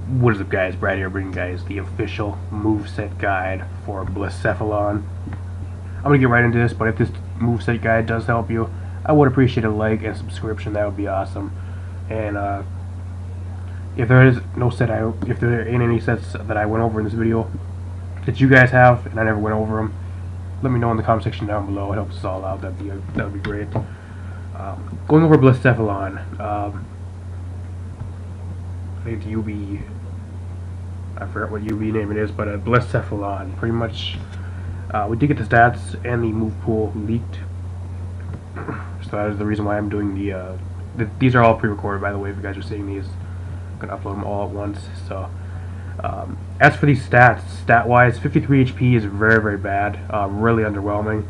What is up, guys? Brad here, bringing guys the official moveset guide for BLACEPHALON. I'm gonna get right into this, but if this moveset guide does help you, I would appreciate a like and subscription. That would be awesome. And if there is no set, if there ain't any sets that I went over in this video that you guys have and I never went over them, let me know in the comment section down below. It helps us all out. That would be great. Going over BLACEPHALON. I think the UB, I forgot what UB name it is, but BLACEPHALON. Pretty much, we did get the stats and the move pool leaked, so that is the reason why I'm doing these are all pre-recorded, by the way. If you guys are seeing these, I'm gonna upload them all at once. So, as for these stats, stat-wise, 53 HP is very, very bad. Really underwhelming.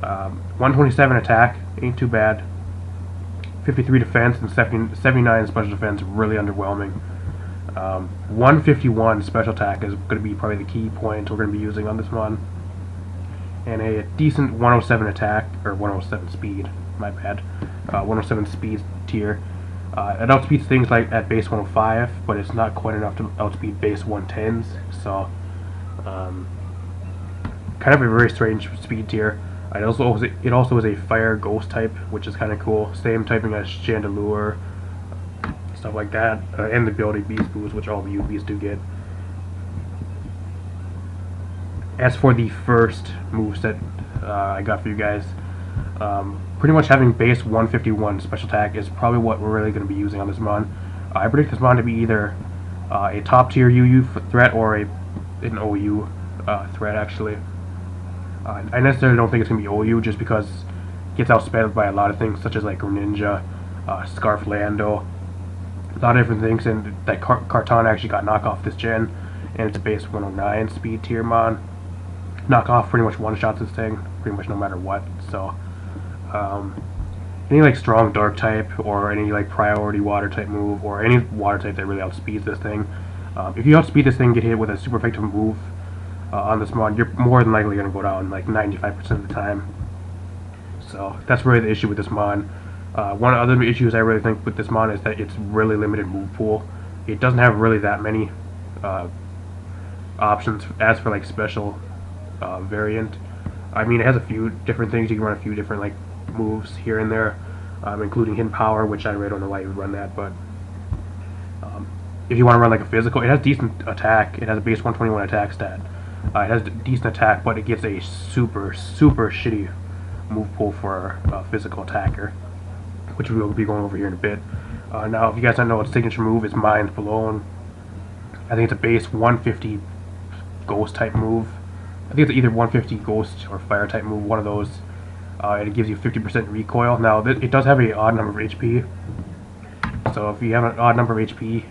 127 attack ain't too bad. 53 defense and 79 special defense, really underwhelming. 151 special attack is going to be probably the key point we're going to be using on this one. And a decent 107 attack, or 107 speed, my bad. 107 speed tier. It outspeeds things like at base 105, but it's not quite enough to outspeed base 110s, so kind of a very strange speed tier. It also is a fire ghost type, which is kind of cool. Same typing as Chandelure, stuff like that, and the ability Beast Boost, which all the UVs do get. As for the first moveset I got for you guys, pretty much having base 151 special attack is probably what we're really going to be using on this mon. I predict this mon to be either a top tier UU threat or an OU threat, actually. I necessarily don't think it's going to be OU just because it gets outsped by a lot of things, such as like Greninja, Scarf Lando, a lot of different things, and that Carton actually got knockoff this gen, and it's a base 109 speed tier mon. Knockoff pretty much one-shots this thing, pretty much no matter what, so any like strong dark type, or any like priority water type move, or any water type that really outspeeds this thing. If you outspeed this thing, get hit with a super effective move on this mod, you're more than likely going to go down like 95% of the time. So that's really the issue with this mod. One of the other issues I really think with this mod is that it's really limited move pool. It doesn't have really that many options as for like special variant. I mean, it has a few different things. You can run a few different like moves here and there, including hidden power, which I really don't know why you would run that, but if you want to run like a physical, it has decent attack. It has a base 121 attack stat. It has decent attack, but it gets a super shitty move pool for a physical attacker, which we'll be going over here in a bit. Now, if you guys don't know what signature move is, Mind Blown. I think it's a base 150 ghost type move. I think it's either 150 ghost or fire type move, one of those. And it gives you 50% recoil. Now, it does have an odd number of HP. So if you have an odd number of HP,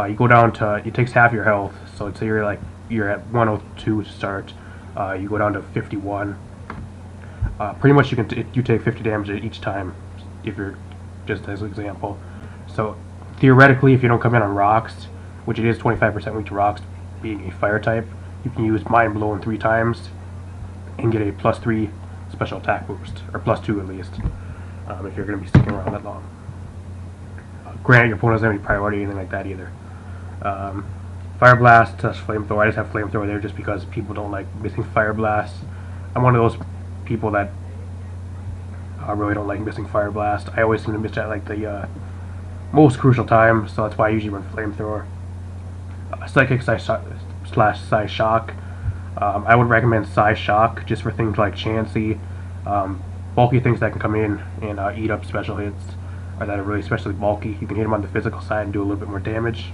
you go down to, it takes half your health. So let's say you're at 102 to start, you go down to 51. Pretty much you take 50 damage each time, if you're, just as an example. So theoretically, if you don't come in on rocks, which it is 25% weak to rocks, being a fire type, you can use Mind Blown 3 times and get a +3 special attack boost, or +2 at least, if you're going to be sticking around that long. Granted, your opponent doesn't have any priority or anything like that either. Fire Blast, Flamethrower. I just have Flamethrower there just because people don't like missing Fire Blast. I'm one of those people that really don't like missing Fire Blast. I always seem to miss it at like the most crucial time, so that's why I usually run Flamethrower. Psychic slash Psy Shock. I would recommend Psy Shock just for things like Chansey, bulky things that can come in and eat up special hits, or that are really especially bulky. You can hit them on the physical side and do a little bit more damage.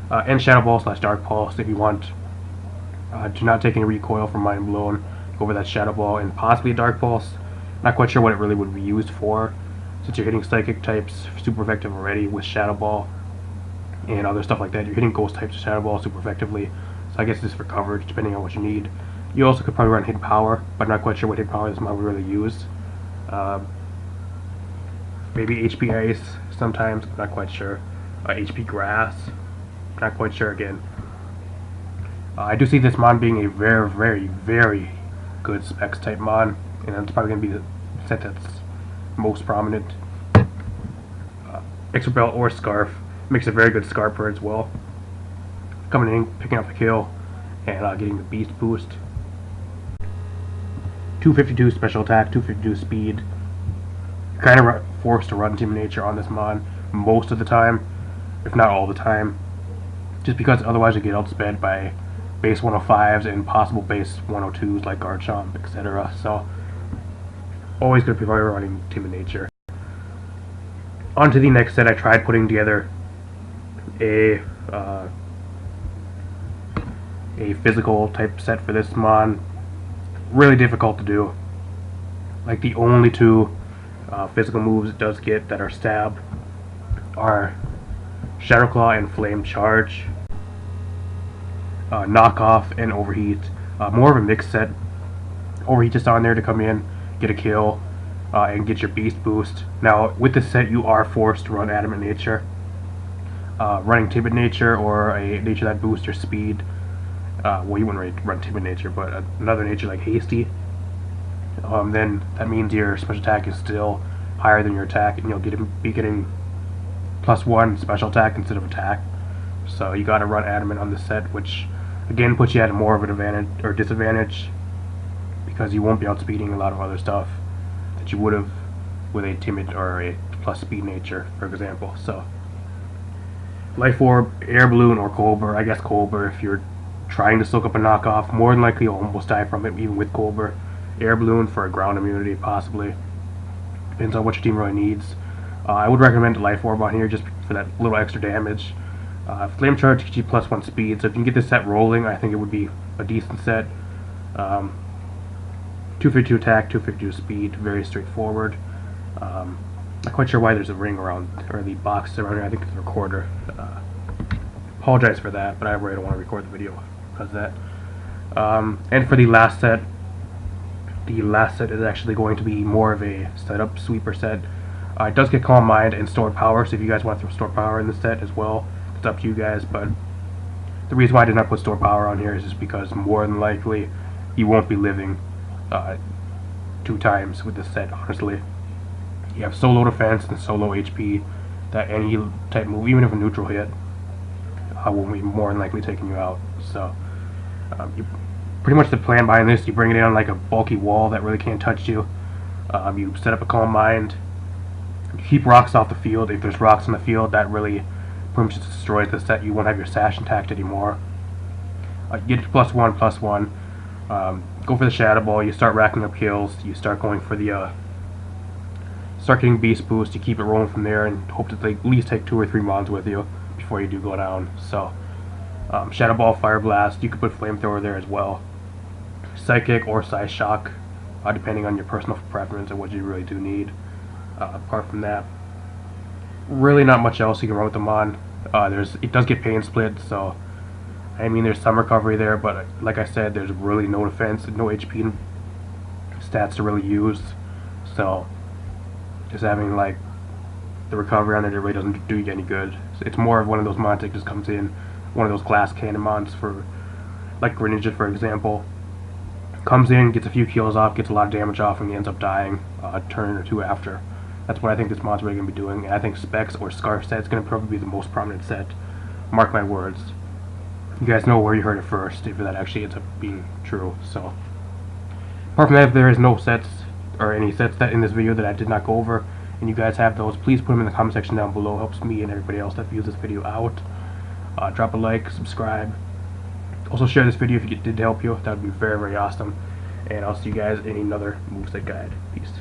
And Shadow Ball slash Dark Pulse if you want to not take any recoil from Mind Blown. Go over that Shadow Ball and possibly a Dark Pulse. Not quite sure what it really would be used for, since you're hitting Psychic types super effective already with Shadow Ball and other stuff like that. You're hitting Ghost types with Shadow Ball super effectively, so I guess this is for coverage depending on what you need. You also could probably run Hidden Power, but not quite sure what Hidden Power this mod would really use. Maybe HP Ice sometimes, not quite sure. HP Grass, not quite sure again. I do see this mon being a very good specs type mon, and that's probably going to be the set that's most prominent. Extra Belt or Scarf makes a very good Scarper as well. coming in, picking up a kill, and getting the beast boost. 252 special attack, 252 speed. You're kind of forced to run Team Nature on this mod most of the time, if not all the time, just because otherwise you get outsped by base 105s and possible base 102s like Garchomp, etc. So always going to prefer running Team Nature. On to the next set. I tried putting together a physical type set for this mod. Really difficult to do. Like, the only two physical moves it does get that are stab are Shadow Claw and Flame Charge, Knock Off, and Overheat. More of a mixed set. Overheat just on there to come in, get a kill, and get your beast boost. Now, with this set, you are forced to run Adamant Nature. Running Timid Nature or a nature that boosts your speed. Well, you wouldn't really run Timid Nature, but another nature like Hasty. Then that means your special attack is still higher than your attack, and you'll be getting +1 special attack instead of attack. So you got to run Adamant on this set, which again puts you at more of an advantage or disadvantage, because you won't be outspeeding a lot of other stuff that you would have with a Timid or a plus speed nature, for example. So Life Orb, Air Balloon, or Colbur. I guess Colbur if you're trying to soak up a knockoff. More than likely you'll almost die from it even with Colbur. Air Balloon for a ground immunity, possibly. Depends on what your team really needs. I would recommend Life Orb on here just for that little extra damage. Flame Charge gets you +1 speed, so if you can get this set rolling, I think it would be a decent set. 252 attack, 252 speed, very straightforward. Not quite sure why there's a ring around, or the box around here. I think it's a recorder. Apologize for that, but I really don't want to record the video because of that. And for the last set is actually going to be more of a setup sweeper set. It does get Calm Mind and Stored Power, so if you guys want to throw Stored Power in this set as well, it's up to you guys, but the reason why I did not put Stored Power on here is just because more than likely you won't be living 2 times with this set, honestly. You have so low defense and so low HP that any type move, even if a neutral hit, will be more than likely taking you out. So pretty much the plan behind this, you bring it in on like a bulky wall that really can't touch you. You set up a Calm Mind. You keep rocks off the field. If there's rocks in the field, that really pretty much destroys the set. You won't have your sash intact anymore. You get +1/+1. Go for the Shadow Ball. You start racking up kills. You start going for the start getting beast boost. You keep it rolling from there and hope to at least take 2 or 3 mods with you before you do go down. So Shadow Ball, Fire Blast. You could put Flamethrower there as well. Psychic or Psy Shock, depending on your personal preference and what you really do need. Apart from that, really not much else you can run with the mod. It does get Pain Split, so I mean there's some recovery there, but like I said, there's really no defense and no HP stats to really use. So just having like the recovery on it really doesn't do you any good. It's more of one of those mods that just comes in, one of those glass cannon mods for like Greninja, for example. Comes in, gets a few kills off, gets a lot of damage off, and he ends up dying a turn or 2 after. That's what I think this mod's really going to be doing, and I think Specs or Scarf set is going to probably be the most prominent set. Mark my words. You guys know where you heard it first, if that actually ends up being true. So, apart from that, if there is no sets, or any sets that in this video that I did not go over, and you guys have those, please put them in the comment section down below. It helps me and everybody else that views this video out. Drop a like, subscribe. Also share this video if it did help you. That would be very, very awesome. And I'll see you guys in another Moveset guide. Peace.